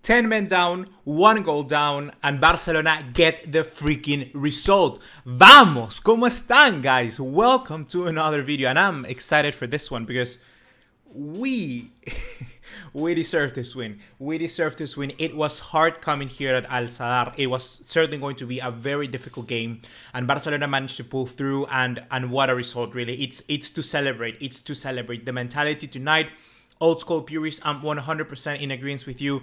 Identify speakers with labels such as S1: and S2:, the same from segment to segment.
S1: 10 men down, 1 goal down, and Barcelona get the freaking result. Vamos! ¿Cómo están, guys? Welcome to another video, and I'm excited for this one because we we deserve this win. We deserve this win. It was hard coming here at Al Sadar. It was certainly going to be a very difficult game, and Barcelona managed to pull through. And what a result! Really, it's to celebrate. It's to celebrate the mentality tonight. Old school purists, I'm 100% in agreement with you.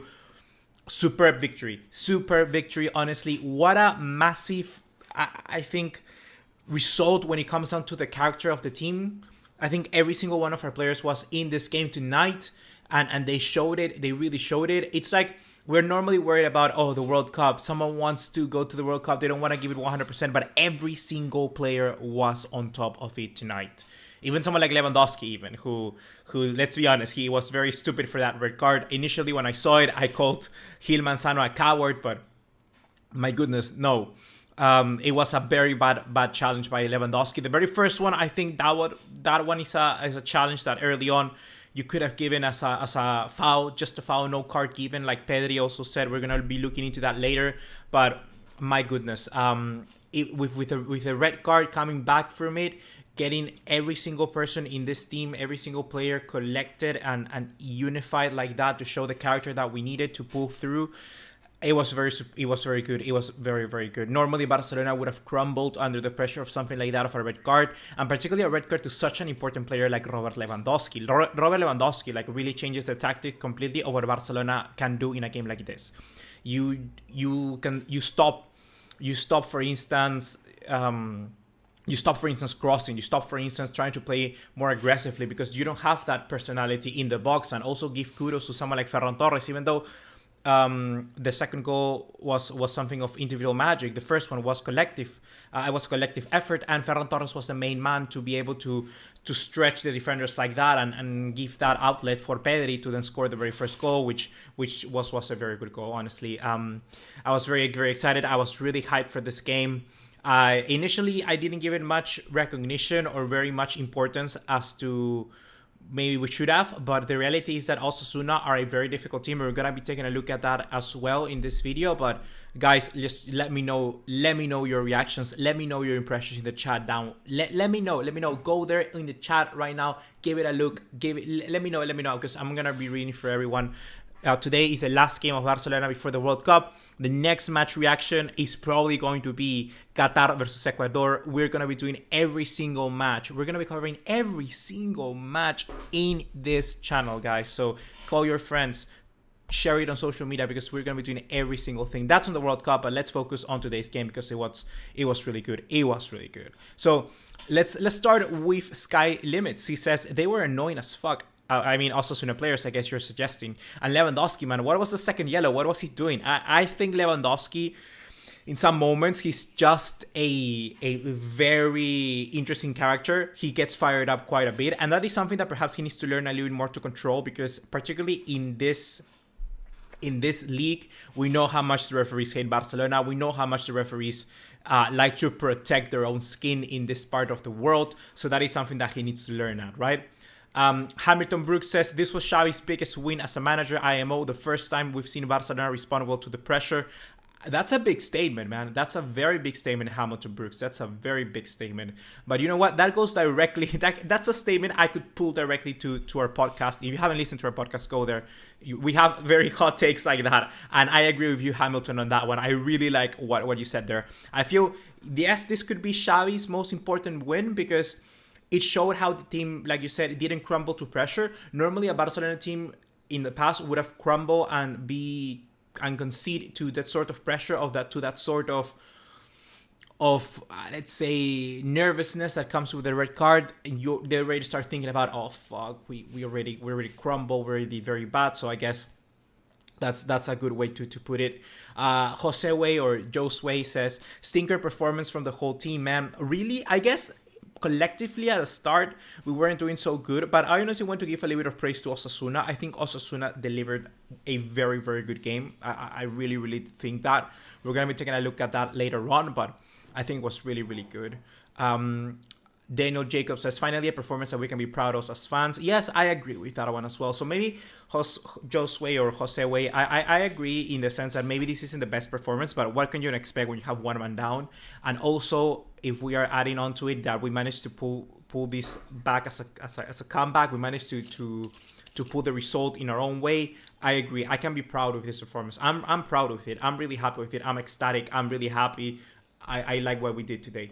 S1: Superb victory. Honestly, what a massive, I think, result when it comes down to the character of the team. I think every single one of our players was in this game tonight, and they showed it. They really showed it. It's like we're normally worried about, the World Cup. Someone wants to go to the World Cup. They don't want to give it 100%, but every single player was on top of it tonight. Even someone like Lewandowski, who let's be honest, he was very stupid for that red card. Initially, when I saw it, I called Gil Manzano a coward, but my goodness, no. It was a very bad challenge by Lewandowski. The very first one, I think that one is a challenge that early on you could have given as a foul, just a foul, no card given. Like Pedri also said, we're gonna be looking into that later. But my goodness, with a red card coming back from it, getting every single person in this team, every single player collected and unified like that to show the character that we needed to pull through. It was very good. It was very good. Normally, Barcelona would have crumbled under the pressure of something like that, of a red card, and particularly a red card to such an important player like Robert Lewandowski. Robert Lewandowski really changes the tactic completely of what Barcelona can do in a game like this. You stop, for instance. You stop, for instance, crossing. You stop, for instance, trying to play more aggressively because you don't have that personality in the box. And also give kudos to someone like Ferran Torres, even though the second goal was something of individual magic. The first one was collective. It was collective effort, and Ferran Torres was the main man to be able to stretch the defenders like that and give that outlet for Pedri to then score the very first goal, which was a very good goal, honestly. I was very excited. I was really hyped for this game. Initially, I didn't give it much recognition or very much importance as to maybe we should have, but the reality is that Osasuna are a very difficult team. We're gonna be taking a look at that as well in this video. But guys, just let me know your reactions. Let me know your impressions in the chat down. Let me know. Go there in the chat right now. Give it a look. Let me know because I'm gonna be reading for everyone. Today is the last game of Barcelona before the World Cup. The next match reaction is probably going to be Qatar versus Ecuador. We're going to be doing every single match. We're going to be covering every single match in this channel, guys. So call your friends, share it on social media because we're going to be doing every single thing. That's on the World Cup, but let's focus on today's game because it was really good. It was really good. So let's start with Sky Limits. He says they were annoying as fuck. I mean, Osasuna players, I guess you're suggesting. And Lewandowski, man, what was the second yellow? What was he doing? I think Lewandowski, in some moments, he's just a very interesting character. He gets fired up quite a bit. And that is something that perhaps he needs to learn a little bit more to control. Because particularly in this league, we know how much the referees hate Barcelona. We know how much the referees like to protect their own skin in this part of the world. So that is something that he needs to learn at, right? Hamilton Brooks says this was Xavi's biggest win as a manager, IMO, the first time we've seen Barcelona respond well to the pressure. That's a big statement, man. That's a very big statement, Hamilton Brooks. That's a very big statement. But you know what? That goes directly. That's a statement I could pull directly to our podcast. If you haven't listened to our podcast, go there. We have very hot takes like that. And I agree with you, Hamilton, on that one. I really like what you said there. I feel, yes, this could be Xavi's most important win because it showed how the team, like you said, it didn't crumble to pressure. Normally, a Barcelona team in the past would have crumbled and concede to that sort of pressure to that sort of let's say nervousness that comes with the red card, and they're ready to start thinking about, oh fuck, we already crumble, we're already very bad. So I guess that's a good way to put it. Jose Way or Josue says stinker performance from the whole team, man. Really, I guess collectively at the start we weren't doing so good, but I honestly want to give a little bit of praise to Osasuna. I think Osasuna delivered a very good game. I really think that. We're going to be taking a look at that later on, but I think it was really good. Daniel Jacobs says, finally a performance that we can be proud of as fans. Yes, I agree with that one as well. So maybe Josue or Josue, I agree in the sense that maybe this isn't the best performance, but what can you expect when you have one man down? And also, if we are adding on to it that we managed to pull this back as a comeback, we managed to pull the result in our own way. I agree. I can be proud of this performance. I'm proud of it. I'm really happy with it. I'm ecstatic. I'm really happy. I like what we did today.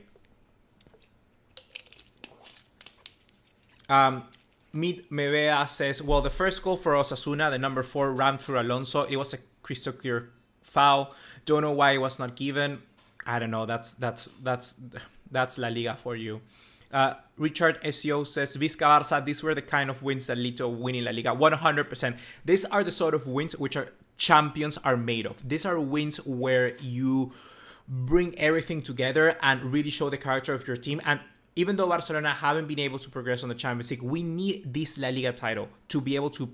S1: Meet Mevea says, well, the first goal for Osasuna, the number 4 rammed through Alonso. It was a crystal clear foul. Don't know why it was not given. I don't know. That's La Liga for you. Richard SEO says, Vizca Barça, these were the kind of wins that lead to a winning La Liga. 100%. These are the sort of wins which are champions are made of. These are wins where you bring everything together and really show the character of your team. And even though Barcelona haven't been able to progress on the Champions League, we need this La Liga title to be able to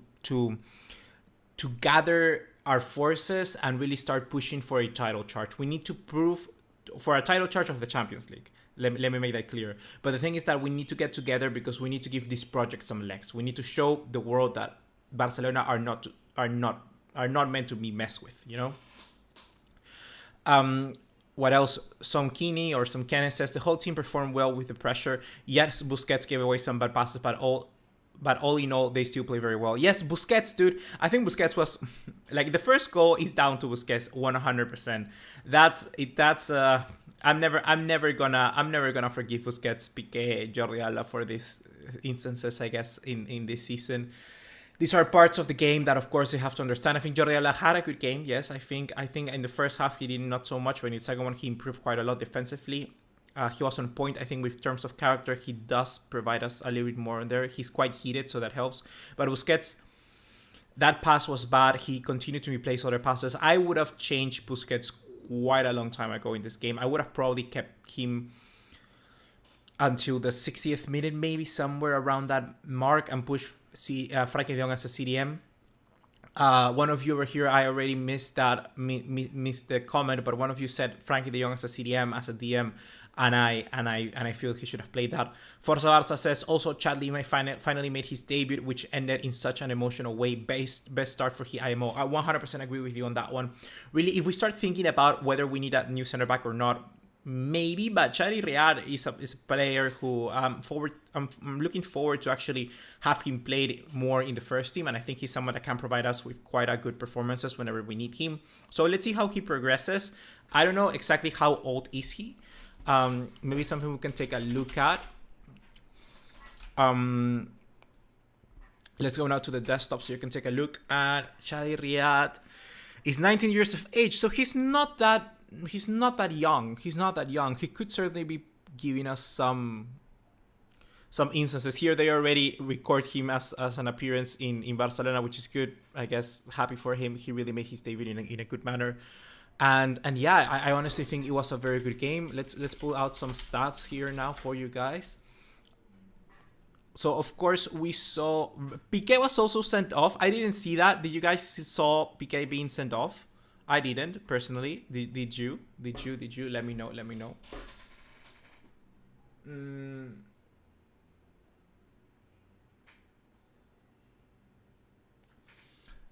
S1: gather our forces and really start pushing for a title charge. We need to prove for a title charge of the Champions League. Let me make that clear. But the thing is that we need to get together because we need to give this project some legs. We need to show the world that Barcelona are not meant to be messed with, you know? What else? Some Kenneth says the whole team performed well with the pressure. Yes, Busquets gave away some bad passes, but all in all, they still play very well. Yes, Busquets, dude. I think Busquets was like the first goal is down to Busquets 100%. That's it. I'm never gonna forgive Busquets, Piqué, Jordi Alba for these instances. I guess in this season. These are parts of the game that, of course, you have to understand. I think Jordi Alba had a good game. Yes, I think in the first half he did not so much, but in the second one he improved quite a lot defensively. He was on point. I think with terms of character, he does provide us a little bit more in there. He's quite heated, so that helps. But Busquets, that pass was bad. He continued to replace other passes. I would have changed Busquets quite a long time ago in this game. I would have probably kept him until the 60th minute, maybe somewhere around that mark, and push Frankie the Young as a CDM. One of you over here, I already missed the comment, but one of you said Frankie the Young as a CDM, as a DM, and I feel he should have played that. Forza Barça says also Chad Lima finally made his debut, which ended in such an emotional way. Best start for IMO. I 100% agree with you on that one. Really, if we start thinking about whether we need a new center back or not, maybe, but Xavi Riyad is a player who I'm looking forward to actually have him played more in the first team, and I think he's someone that can provide us with quite a good performances whenever we need him. So let's see how he progresses. I don't know exactly how old is he. Maybe something we can take a look at. Let's go now to the desktop so you can take a look at Xavi Riyad. He's 19 years of age, so he's not that young. He could certainly be giving us some instances here. They already record him as an appearance in Barcelona, which is good. I guess happy for him. He really made his debut in a good manner. And yeah, I honestly think it was a very good game. Let's pull out some stats here now for you guys. So of course we saw Piqué was also sent off. I didn't see that. Did you guys saw Piqué being sent off? I didn't personally. Did you? Let me know.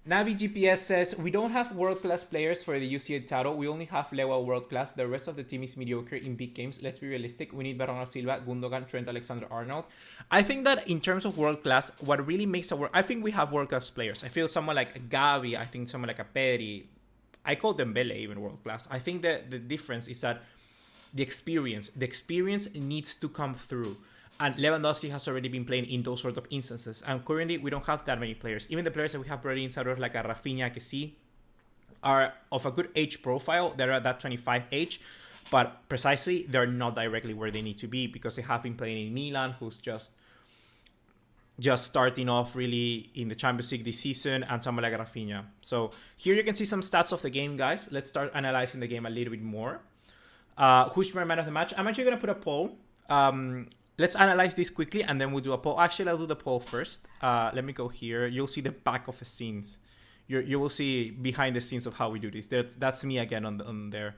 S1: Navi GPS says we don't have world-class players for the UCL title. We only have Lewa world-class. The rest of the team is mediocre in big games. Let's be realistic. We need Bernardo Silva, Gundogan, Trent Alexander-Arnold. I think that in terms of world-class, what really makes I think we have world-class players. I feel someone like Xavi. I think someone like a Pedri. I call Dembele even world-class. I think that the difference is that the experience needs to come through. And Lewandowski has already been playing in those sort of instances. And currently, we don't have that many players. Even the players that we have already inside of like a Rafinha, Kessie, are of a good age profile. They're at that 25 age. But precisely, they're not directly where they need to be because they have been playing in Milan, who's just starting off really in the Champions League this season, and someone like Rafinha. So here you can see some stats of the game, guys. Let's start analyzing the game a little bit more. Who's my man of the match? I'm actually going to put a poll. Let's analyze this quickly, and then we'll do a poll. Actually, I'll do the poll first. Let me go here. You'll see the back of the scenes. You will see behind the scenes of how we do this. That's me again on there.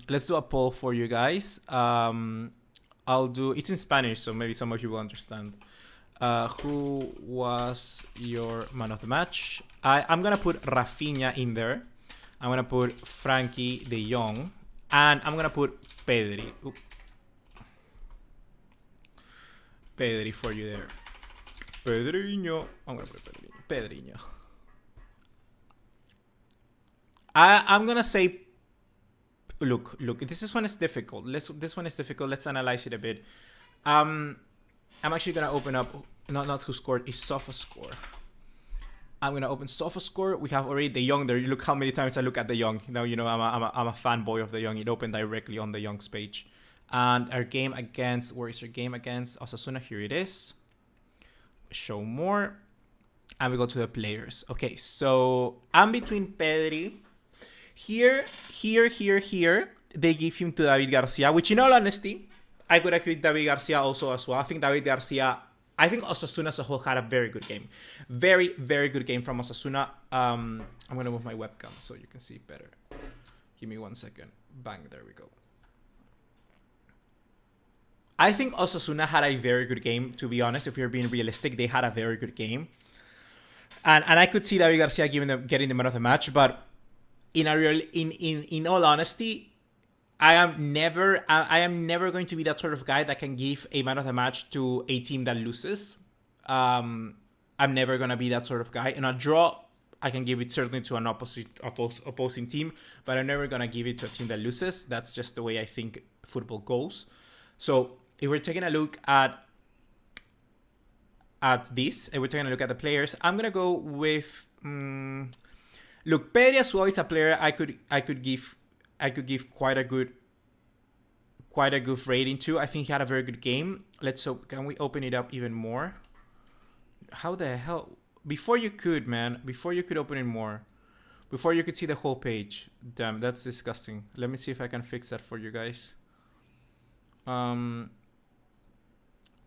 S1: Let's do a poll for you guys. I'll do, it's in Spanish, so maybe some of you will understand. Who was your man of the match? I'm gonna put Rafinha in there. I'm gonna put Frankie the Young, and I'm gonna put Pedri. Oop. Pedri for you there. Pedrinho. I'm gonna put Pedrinho. I'm gonna say, look. This one is difficult. This one is difficult. Let's analyze it a bit. I'm actually gonna open up not who scored, is SofaScore. I'm gonna open SofaScore. We have already the Young there. Look how many times I look at the Young. Now you know I'm a fanboy of the Young. It opened directly on the Young's page. And our game against, where is our game against Osasuna? Here it is. Show more, and we go to the players. Okay, so I'm between Pedri. Here. They give him to David Garcia, which in all honesty, I could agree with David Garcia also as well. I think Osasuna as a whole had a very good game. Very, very good game from Osasuna. I'm going to move my webcam so you can see better. Give me 1 second. Bang, there we go. I think Osasuna had a very good game, to be honest. If you're being realistic, they had a very good game. And I could see David Garcia getting the man of the match, but in all honesty, I am never going to be that sort of guy that can give a man of the match to a team that loses. I'm never gonna be that sort of guy. In a draw, I can give it certainly to an opposing team, but I'm never gonna give it to a team that loses. That's just the way I think football goes. So if we're taking a look at this, if we're taking a look at the players, I'm gonna go with look, Pedri as well is a player I could give quite a good rating to. I think he had a very good game. Can we open it up even more? How the hell? Before you could open it more. Before you could see the whole page. Damn, that's disgusting. Let me see if I can fix that for you guys.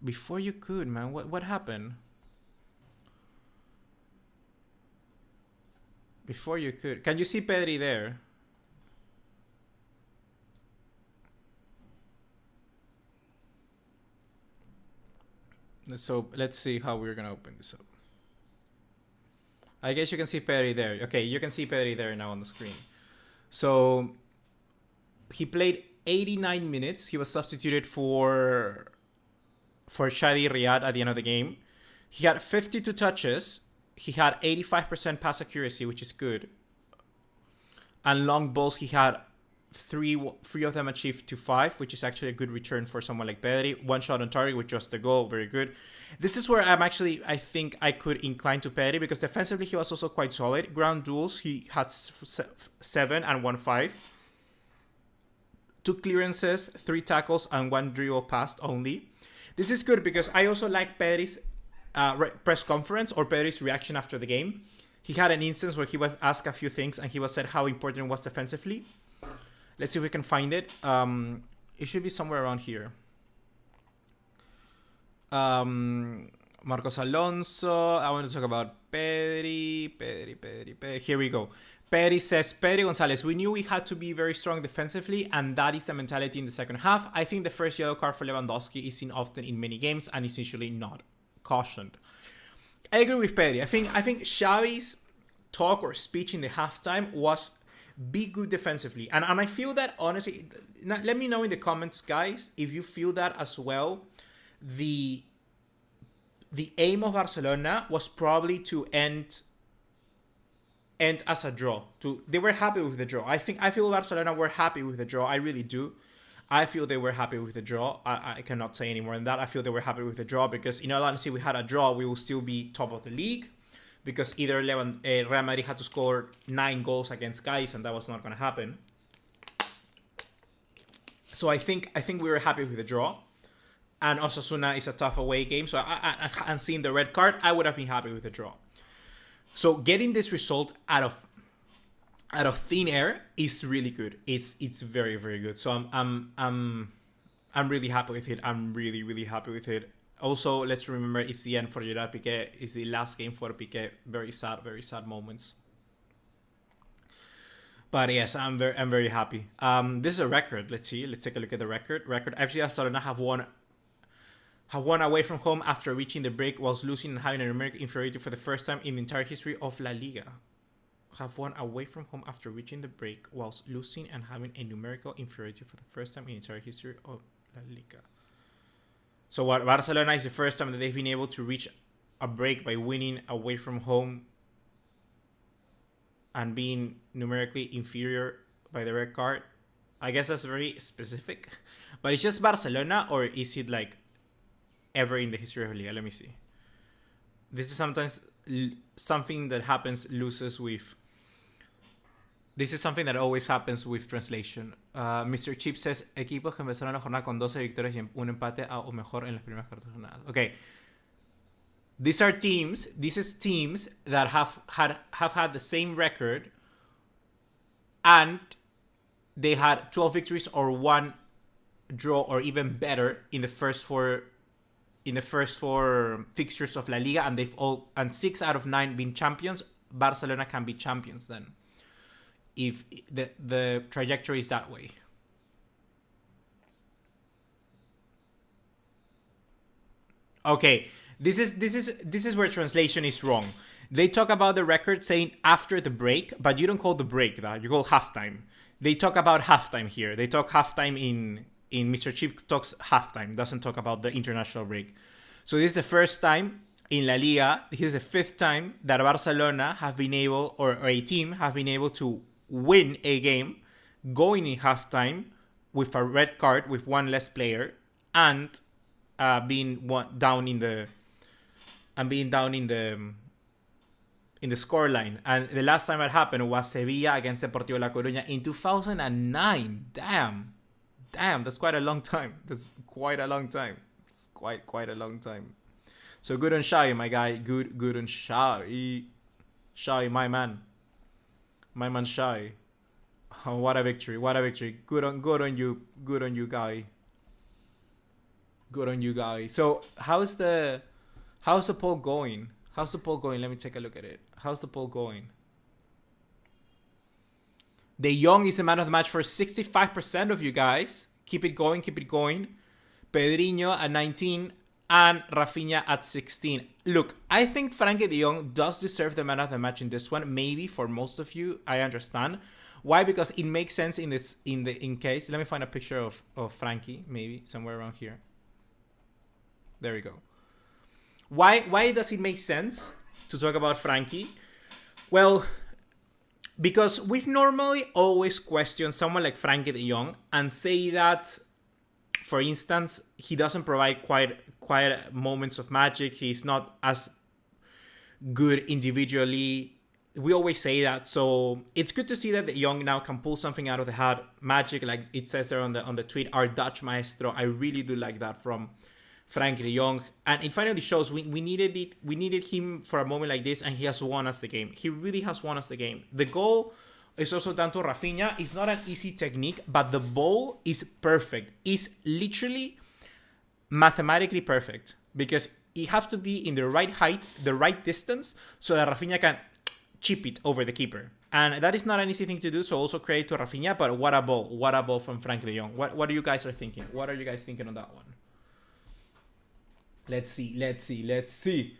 S1: Before you could, man. What happened? Before you could. Can you see Pedri there? So let's see how we're gonna open this up. I guess you can see Pedri there. Okay, you can see Pedri there now on the screen. So he played 89 minutes. He was substituted for Xavi Riyad at the end of the game. He had 52 touches. He had 85% pass accuracy, which is good. And long balls, he had three of them achieved to 5, which is actually a good return for someone like Pedri. 1 shot on target, which was the goal, very good. This is where I think I could incline to Pedri, because defensively he was also quite solid. Ground duels, he had 7 and 1 5. 2 clearances, 3 tackles, and 1 dribble passed only. This is good because I also like Pedri's press conference, or Pedri's reaction after the game. He had an instance where he was asked a few things and he was said how important it was defensively. Let's see if we can find it. It should be somewhere around here. Marcos Alonso. I want to talk about Pedri. Here we go. Pedri says, Pedri Gonzalez, we knew we had to be very strong defensively, and that is the mentality in the second half. I think the first yellow card for Lewandowski is seen often in many games and is usually not cautioned. I agree with Pedri. I think Xavi's talk or speech in the halftime was be good defensively. And I feel that, honestly, let me know in the comments, guys, if you feel that as well. The aim of Barcelona was probably to end as a draw. They were happy with the draw. I feel Barcelona were happy with the draw. I really do. I feel they were happy with the draw. I cannot say any more than that. I feel they were happy with the draw because, in all honesty, we had a draw, we will still be top of the league, because either Real Madrid had to score 9 goals against Guys, and that was not going to happen. So I think we were happy with the draw. And Osasuna is a tough away game. So and seeing the red card, I would have been happy with the draw. So getting this result out of thin air is really good. It's very, very good. So I'm really happy with it. I'm really, really happy with it. Also, let's remember it's the end for Gerard Piqué. It's the last game for Piqué. Very sad moments. But yes, I'm very happy. This is a record. Let's see. Let's take a look at the record. FC Barcelona have won away from home after reaching the break whilst losing and having a numerical inferiority for the first time in the entire history of La Liga. Have won away from home after reaching the break whilst losing and having a numerical inferiority for the first time in the entire history of La Liga. So what, Barcelona is the first time that they've been able to reach a break by winning away from home and being numerically inferior by the red card. I guess that's very specific. But it's just Barcelona, or is it like ever in the history of Liga? Let me see. This is sometimes something that happens loses with. This is something that always happens with translation. Mr. Chip says, equipos que empezaron la jornada con 12 victorias y un empate o mejor en las primeras 14 jornadas. Okay. These are teams. This is teams that have had the same record, and they had 12 victories or 1 draw or even better in the first four fixtures of La Liga, and 6 out of 9 been champions. Barcelona can be champions then, if the trajectory is that way. Okay. This is where translation is wrong. They talk about the record saying after the break, but you don't call the break that. You call halftime. They talk about halftime here. They talk halftime in Mr. Chip talks halftime. Doesn't talk about the international break. So this is the first time in La Liga. This is the 5th time that Barcelona have been able, or a team have been able to win a game going in halftime with a red card with 1 less player and being down in the scoreline. And the last time it happened was Sevilla against Deportivo La Coruña in 2009. Damn, that's quite a long time. It's quite a long time. So good on Xavi, my guy. Good on Xavi. Xavi, my man Xavi. Oh, what a victory. Good on you, guy. So how's the poll going? Let me take a look at it. How's the poll going? De Jong is the man of the match for 65% of you guys. Keep it going. Pedrinho at 19 and Rafinha at 16. Look, I think Frankie the Young does deserve the man of the match in this one. Maybe for most of you, I understand. Why? Because it makes sense in case. Let me find a picture of Frankie, maybe somewhere around here. There we go. Why does it make sense to talk about Frankie? Well, because we've normally always questioned someone like Frankie the Young and say that, for instance, he doesn't provide quite moments of magic. He's not as good individually. We always say that. So it's good to see that the Young now can pull something out of the hat. Magic, like it says there on the tweet, our Dutch maestro. I really do like that from Frankie the Young, and it finally shows. We needed it. We needed him for a moment like this, and he has won us the game. He really has won us the game. The goal is also down to Rafinha. It's not an easy technique, but the ball is perfect. It's literally mathematically perfect because it has to be in the right height, the right distance, so that Rafinha can chip it over the keeper. And that is not an easy thing to do. So also credit to Rafinha. But what a ball from Frankie the Young. What are you guys thinking? What are you guys thinking on that one? Let's see. Navi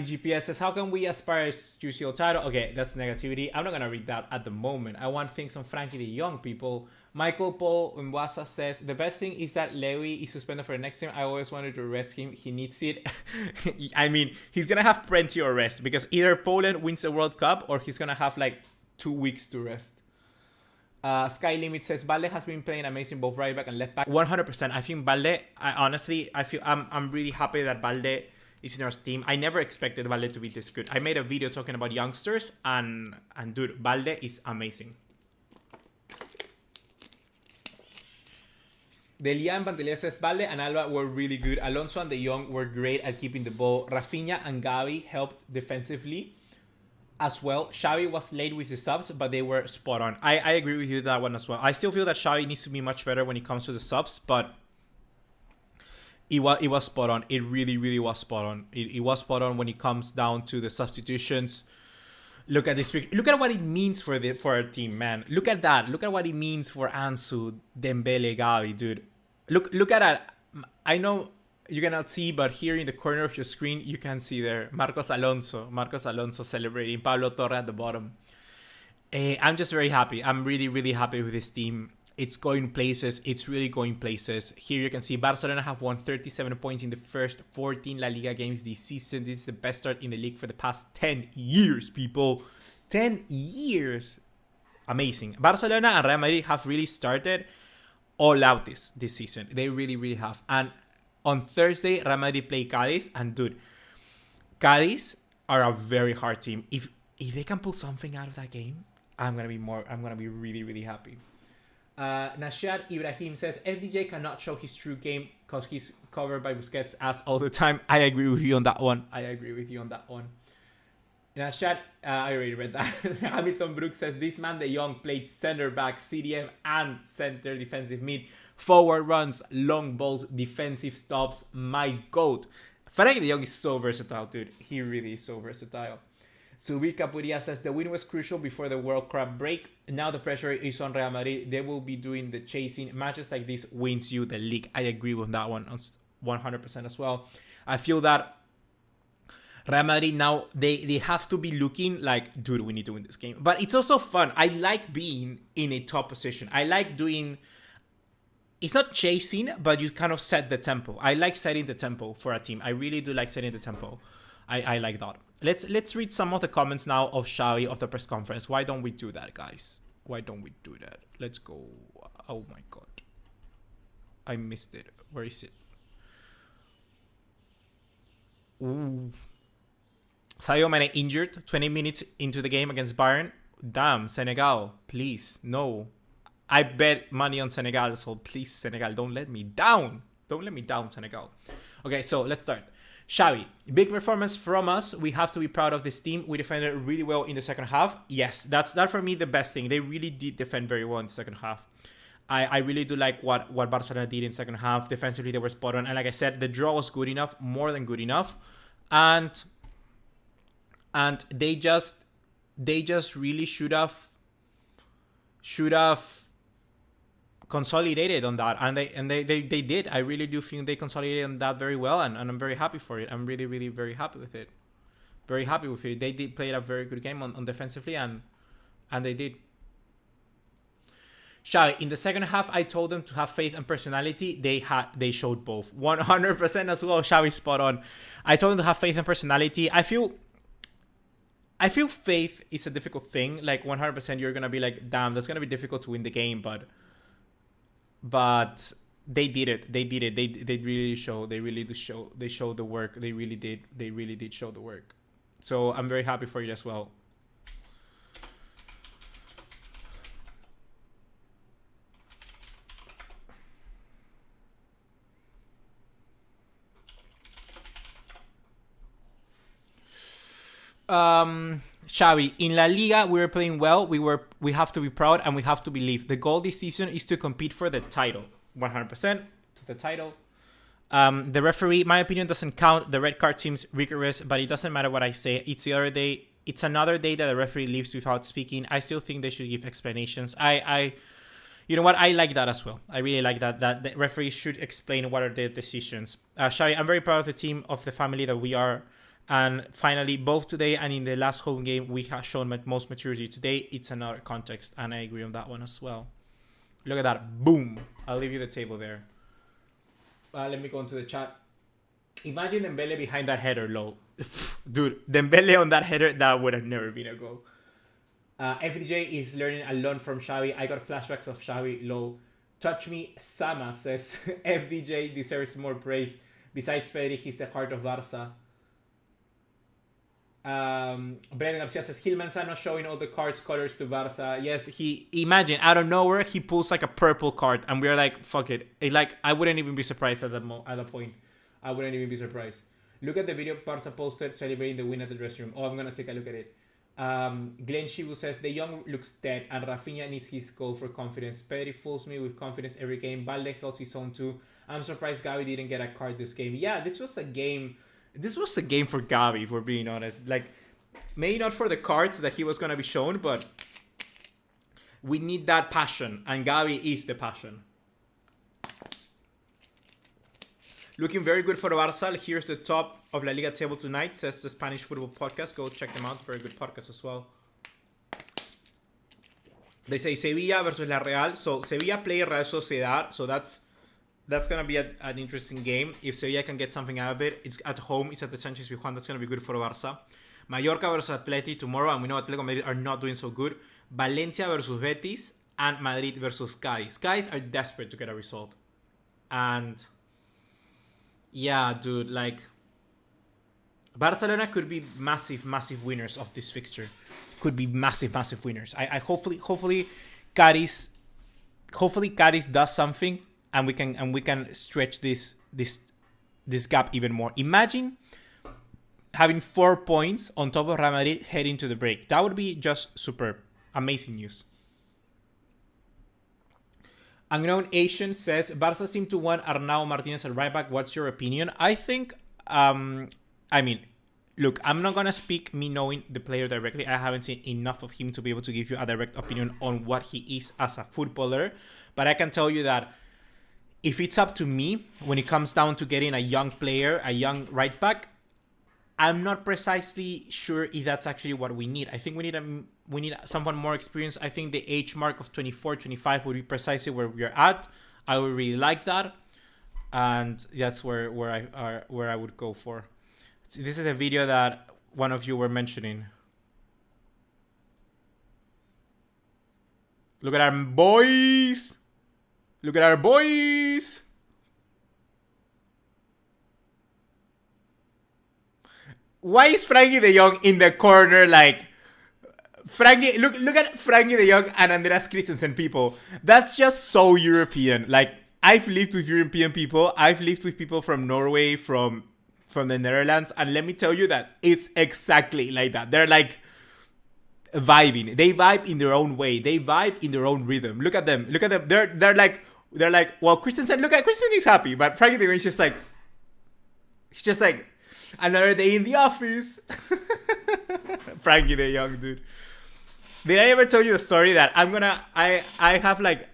S1: GPS says, how can we aspire to UCL title? Okay, that's negativity. I'm not going to read that at the moment. I want things on Frankie the Young, people. Michael Paul Mwasa says, the best thing is that Lewy is suspended for the next game. I always wanted to rest him. He needs it. I mean, he's going to have plenty of rest because either Poland wins the World Cup or he's going to have like 2 weeks to rest. Sky Limit says Balde has been playing amazing both right back and left back. 100%. I think Balde. I'm really happy that Balde is in our team. I never expected Balde to be this good. I made a video talking about youngsters, and dude, Balde is amazing. Delia and Pantelier says Balde and Alba were really good. Alonso and De Jong were great at keeping the ball. Rafinha and Gavi helped defensively as well. Xavi was late with the subs, but they were spot on. I agree with you that one as well. I still feel that Xavi needs to be much better when it comes to the subs, but it was spot on. It really was spot on. It was spot on when it comes down to the substitutions. Look at this picture. Look at what it means for our team, man. Look at that. Look at what it means for Ansu, Dembele, Gavi, dude. Look at that. I know you cannot see, but here in the corner of your screen, you can see there Marcos Alonso celebrating. Pablo Torre at the bottom. I'm just very happy. I'm really, really happy with this team. It's going places. It's really going places. Here you can see Barcelona have won 37 points in the first 14 La Liga games this season. This is the best start in the league for the past 10 years, people. 10 years. Amazing. Barcelona and Real Madrid have really started all out this season. They really, really have. And on Thursday, Real Madrid play Cádiz. And dude, Cádiz are a very hard team. If they can pull something out of that game, I'm gonna be really, really happy. Nashad Ibrahim says FDJ cannot show his true game because he's covered by Busquets as all the time. I agree with you on that one. Nashad, I already read that. Hamilton Brooks says this man the Young played center back, CDM, and center defensive mid. Forward runs, long balls, defensive stops. My goat. Frankie the Young is so versatile, dude. He really is so versatile. Subir Capuria says the win was crucial before the World Cup break. Now the pressure is on Real Madrid. They will be doing the chasing. Matches like this wins you the league. I agree with that one 100% as well. I feel that Real Madrid now, they have to be looking like, dude, we need to win this game. But it's also fun. I like being in a top position. I like doing... It's not chasing, but you kind of set the tempo. I like setting the tempo for a team. I really do like setting the tempo. I like that. Let's read some of the comments now of Xavi of the press conference. Why don't we do that, guys? Why don't we do that? Let's go. Oh my god. I missed it. Where is it? Ooh. Sadio Mane injured 20 minutes into the game against Bayern. Damn, Senegal, please, no. I bet money on Senegal, so please, Senegal, don't let me down. Don't let me down, Senegal. Okay, so let's start. Xavi, big performance from us. We have to be proud of this team. We defended really well in the second half. Yes, that's for me the best thing. They really did defend very well in the second half. I really do like what Barcelona did in the second half. Defensively, they were spot on. And like I said, the draw was good enough, more than good enough. And they just really should have consolidated on that, and they did. I really do think they consolidated on that very well, and I'm very happy for it. I'm really, really very happy with it. Very happy with it. They did play a very good game on defensively, and they did. Xavi, in the second half, I told them to have faith and personality. They showed both 100% as well. Xavi, spot on. I told them to have faith and personality. I feel faith is a difficult thing. Like 100%, you're gonna be like, damn, that's gonna be difficult to win the game, but they did it. They really show. They really do show. They showed the work. They really did show the work. So I'm very happy for you as well. Xavi, in La Liga, we were playing well. We have to be proud and we have to believe. The goal this season is to compete for the title. 100% to the title. The referee, my opinion, doesn't count. The red card seems rigorous, but it doesn't matter what I say. It's the other day. It's another day that the referee leaves without speaking. I still think they should give explanations. You know what? I like that as well. I really like that the referees should explain what are their decisions. Xavi, I'm very proud of the team, of the family that we are. And finally, both today and in the last home game, we have shown most maturity. Today, it's another context, and I agree on that one as well. Look at that. Boom. I'll leave you the table there. Let me go into the chat. Imagine Dembele behind that header, lol. Dude, Dembele on that header, that would have never been a goal. FDJ is learning a lot from Xavi. I got flashbacks of Xavi, lol. Touch me, Sama says. FDJ deserves more praise. Besides Pedri, he's the heart of Barca. Brandon Garcia says Gil Manzano showing all the cards colors to Barca. Yes, he, imagine out of nowhere he pulls like a purple card and we're like, fuck it. Like I wouldn't even be surprised at that point. I wouldn't even be surprised. Look at the video Barca posted celebrating the win at the dressing room. Oh, I'm gonna take a look at it. Glenn Shibu says the Young looks dead and Rafinha needs his goal for confidence. Pedri fools me with confidence every game. Balde holds his own too. I'm surprised Gavi didn't get a card this game. Yeah, this was a game for Gavi, if we're being honest. Like, Maybe not for the cards that he was going to be shown, but we need that passion, and Xavi is the passion. Looking very good for the Barça. Here's the top of La Liga Table tonight, says the Spanish Football Podcast. Go check them out. Very good podcast as well. They say Sevilla versus La Real. So Sevilla play Real Sociedad. So that's going to be an interesting game. If Sevilla can get something out of it. It's at home. It's at the Sanchez Pizjuán. That's going to be good for Barça. Mallorca versus Atleti tomorrow. And we know Atletico Madrid are not doing so good. Valencia versus Betis. And Madrid versus Cádiz. Cádiz are desperate to get a result. And yeah, dude, like Barcelona could be massive winners of this fixture. Could be massive winners. I hopefully Cádiz does something, and we can stretch this gap even more. Imagine having 4 points on top of Real Madrid heading to the break. That would be just superb. Amazing news. Unknown Asian says, Barca seem to want Arnau Martinez at right back. What's your opinion? I think, look, I'm not going to speak me knowing the player directly. I haven't seen enough of him to be able to give you a direct opinion on what he is as a footballer. But I can tell you that if it's up to me, when it comes down to getting a young player, a young right back, I'm not precisely sure if that's actually what we need. I think we need someone more experienced. I think the age mark of 24, 25 would be precisely where we're at. I would really like that, and that's where I would go for. See, this is a video that one of you were mentioning. Look at our boys. Look at our boys. Why is Frankie the Young in the corner like Frankie? Look at Frankie the Young and Andreas Christensen, people. That's just so European. Like, I've lived with European people. I've lived with people from Norway, from the Netherlands, and let me tell you that it's exactly like that. They're like vibing. They vibe in their own way. They vibe in their own rhythm. Look at them. Look at them. They're like, well, Christensen. Look at Christensen is happy, but Frankie the Young is just like, he's just like, another day in the office. Frankie the Young, dude. Did I ever tell you the story that I have like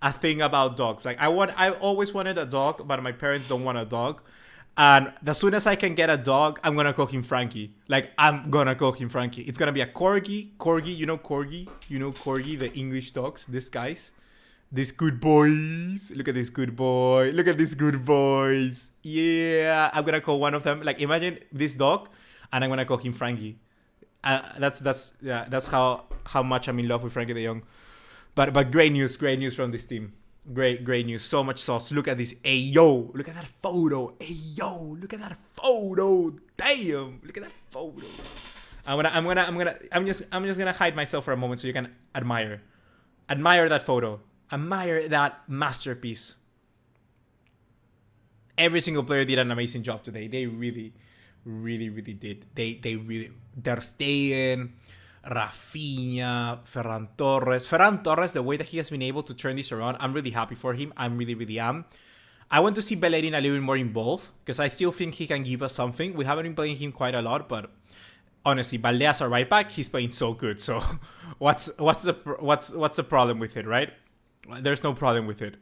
S1: a thing about dogs? Like I always wanted a dog, but my parents don't want a dog. And as soon as I can get a dog, I'm gonna call him Frankie. Like, I'm gonna call him Frankie. It's gonna be a corgi. Corgi, you know corgi? You know corgi, the English dogs, these guys. These good boys. Look at this good boy. Look at these good boys. Yeah. I'm going to call one of them. Like, imagine this dog, and I'm going to call him Frankie. That's how much I'm in love with Frankie the Young. But great news from this team. Great news. So much sauce. Look at this. Hey, yo. Look at that photo. Hey, yo. Look at that photo. Damn. Look at that photo. I'm just going to hide myself for a moment so you can admire that photo. Admire that masterpiece. Every single player did an amazing job today. They really did. They really. Ter Stegen, Rafinha, Ferran Torres, the way that he has been able to turn this around, I'm really happy for him. I really am. I want to see Bellerin a little bit more involved because I still think he can give us something. We haven't been playing him quite a lot, but honestly, Balde as a right back, he's playing so good. So what's the problem with it, right? There's no problem with it.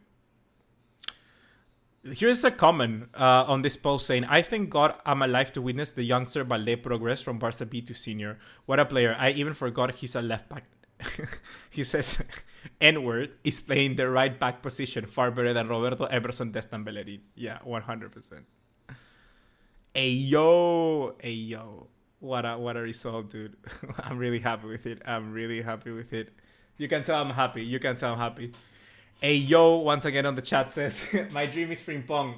S1: Here's a comment on this post saying, I thank God I'm alive to witness the youngster Balde progress from Barca B to senior. What a player. I even forgot he's a left back. He says, N-word is playing the right back position far better than Roberto, Emerson, Destan, Bellerin. Yeah, 100%. Ayo. What a result, dude. I'm really happy with it. You can tell I'm happy. Hey yo, once again on the chat says, my dream is Frimpong.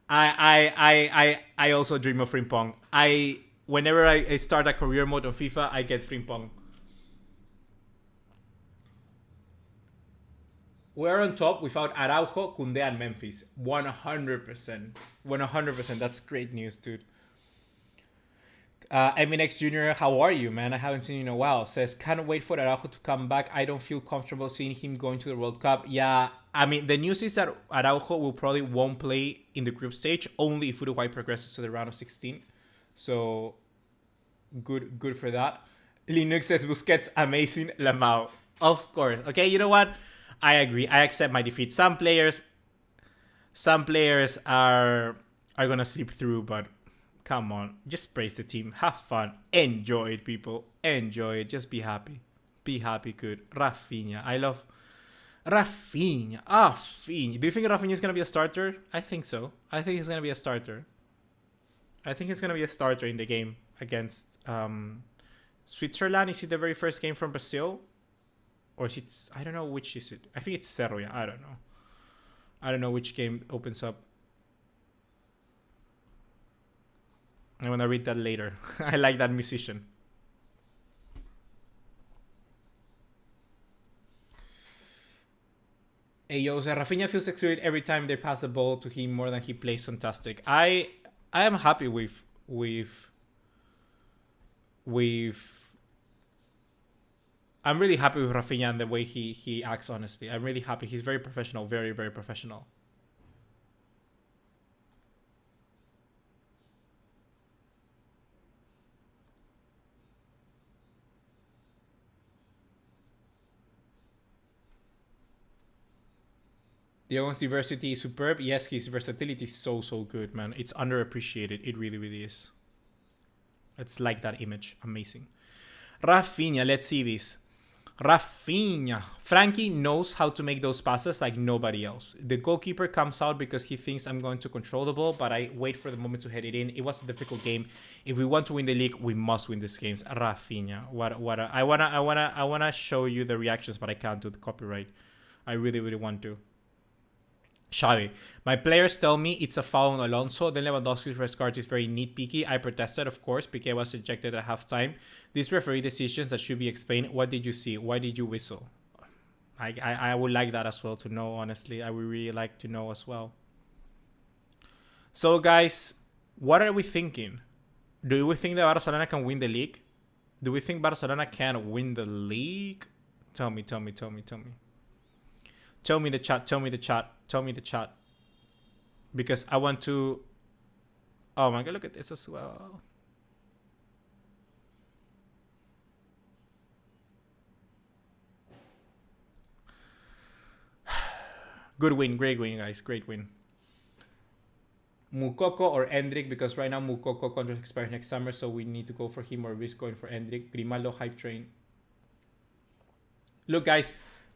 S1: I also dream of Frimpong. Whenever I start a career mode on FIFA, I get Frimpong. We're on top without Araujo, Koundé, and Memphis. 100%. That's great news, dude. MNX Jr., how are you, man? I haven't seen you in a while. Says, can't wait for Araujo to come back. I don't feel comfortable seeing him going to the World Cup. Yeah, I mean, the news is that Araujo won't play in the group stage, only if Uruguay progresses to the round of 16. So, good for that. Linux says Busquets amazing, Lamau. Of course. Okay, you know what? I agree. I accept my defeat. Some players are gonna slip through, but come on, just praise the team. Have fun. Enjoy it, people. Enjoy it. Just be happy. Be happy, good. Rafinha. I love Rafinha. Rafinha. Do you think Rafinha is gonna be a starter? I think so. I think he's gonna be a starter. I think he's gonna be a starter in the game against Switzerland. Is it the very first game from Brazil? Or is it... I don't know which is it. I think it's Serbia. I don't know. I don't know which game opens up. I'm gonna read that later. I like that musician. Ayo, so Rafinha feels excited every time they pass the ball to him more than he plays fantastic. I am happy with I'm really happy with Rafinha and the way he acts, honestly. I'm really happy. He's very professional, very, very professional. Diogo's diversity is superb. Yes, his versatility is so good, man. It's underappreciated. It really, really is. It's like that image. Amazing. Rafinha, let's see this. Rafinha. Frankie knows how to make those passes like nobody else. The goalkeeper comes out because he thinks I'm going to control the ball, but I wait for the moment to head it in. It was a difficult game. If we want to win the league, we must win these games. Rafinha. I wanna show you the reactions, but I can't do the copyright. I really, really want to. Xavi. My players tell me it's a foul on Alonso. Then Lewandowski's red card is very nitpicky. I protested, of course. Piqué was ejected at halftime. These referee decisions that should be explained. What did you see? Why did you whistle? I would like that as well to know, honestly. I would really like to know as well. So, guys, what are we thinking? Do we think that Barcelona can win the league? Do we think Barcelona can win the league? Tell me. Tell me the chat. Because I want to... Oh my god, look at this as well. Good win, great win, guys. Great win. Mukoko or Endrick, because right now Mukoko contract expires next summer, so we need to go for him or risk going for Endrick. Grimaldo hype train. Look, guys,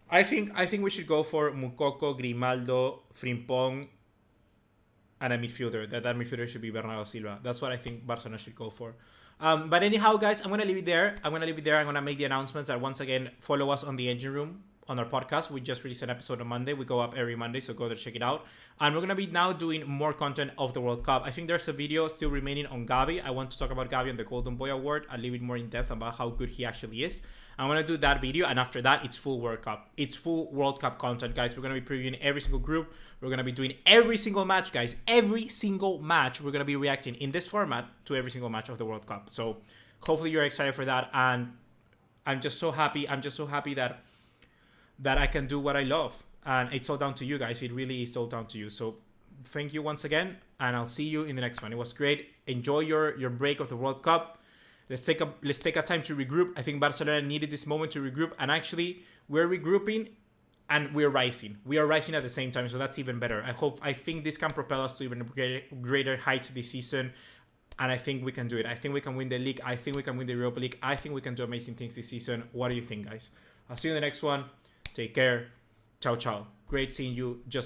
S1: I think we should go for Mukoko, Grimaldo, Frimpong, and a midfielder. That midfielder should be Bernardo Silva. That's what I think Barcelona should go for. But anyhow, guys, I'm gonna leave it there. I'm gonna make the announcements that once again follow us on the Engine Room on our podcast. We just released an episode on Monday. We go up every Monday, so go there, check it out. And we're gonna be now doing more content of the World Cup. I think there's a video still remaining on Xavi. I want to talk about Xavi and the Golden Boy Award a little bit more in depth about how good he actually is. I'm gonna do that video, and after that, it's full World Cup. It's full World Cup content, guys. We're gonna be previewing every single group. We're gonna be doing every single match, guys. Every single match. We're gonna be reacting in this format to every single match of the World Cup. So hopefully you're excited for that, and I'm just so happy. That I can do what I love, and it's all down to you guys. It really is all down to you. So thank you once again, and I'll see you in the next one. It was great. Enjoy your break of the World Cup. Let's take a time to regroup. I think Barcelona needed this moment to regroup, and actually we're regrouping and we're rising. We are rising at the same time, so that's even better. I think this can propel us to even greater heights this season, and I think we can do it. I think we can win the league. I think we can win the Europa League. I think we can do amazing things this season. What do you think, guys? I'll see you in the next one. Take care. Ciao, ciao. Great seeing you. Just